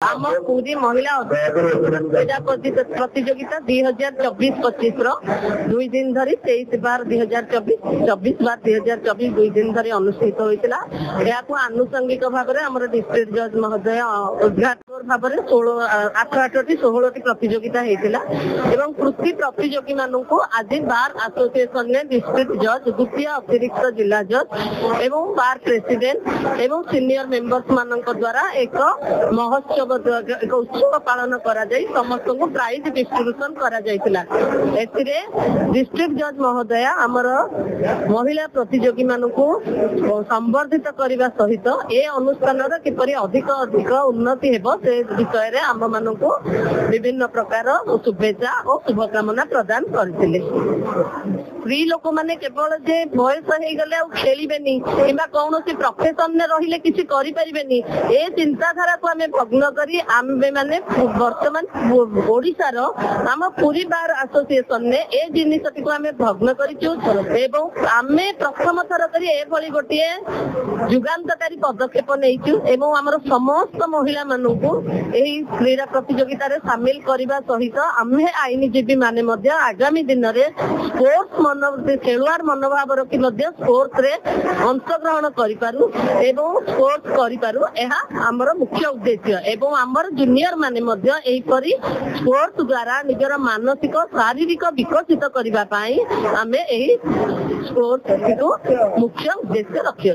आम पूरी महिला क्रीड़ा प्रतियोगिता 2024-25 दुई दिन धरी 23 बार 2024 24 बार 2024 दुई दिन धरी अनुष्ठित होता है। आनुषंगिक भाव में डिस्ट्रिक्ट जज महोदय उद्घाटक भाव में 16 प्रतियोगिता होता है। कृति प्रतियोगी मानू आज बार एसोसिएशन ने डिस्ट्रिक्ट जज द्वितीय अतिरिक्त जिला जज एवं बार प्रेसिडेंट एवं सीनियर मेंबर्स मान द्वारा एक महोत्सव एक उत्सव पालन करा जाई समस्त को प्राइज डिस्ट्रीब्यूशन करा जाइतिला। एथिरे डिस्ट्रिक्ट जज महोदय आमर महिला प्रतियोगी मानू संवर्धित करने सहित ए अनुष्ठान किपरि अधिक अधिक उन्नति हेबो से विषय रे आम मानू विभिन्न प्रकार शुभेच्छा और शुभकामना प्रदान करथिले। स्त्री लोक माने केवल जे बयस हो गले खेलेनि कि कौन प्रोफेशन में रहिले किसी करि परिबेनि ए चिंताधारा को आम भग्न करी आमे माने वर्तमान ओडिशार आम पूरी बार एसोसिएशन ने ए जिनिसटी को आमे भग्न करिचु एवं आमे प्रथम थर करी ए भली गोटिए जुगान्तकारी पदक्षेप नेइचु एवं हमर समस्त महिला मानू एही क्रीड़ा प्रतियोगिता रे शामिल करबा सहित आमे आईनजीवी माने मध्य आगामी दिन रे स्पोर्ट्स खेलुआर मनोभाव रखी स्पोर्ट्स रे अंशग्रहण करिपारु एवं स्पोर्ट्स करिपारु एहा हमर मुख्य उद्देश्य एवं हमर जूनियर माने मध्य एही परी स्पोर्ट्स द्वारा निजर मानसिक शारीरिक विकसित करबा पई आमे एही स्पोर्ट्स को मुख्य उद्देश्य रखियो।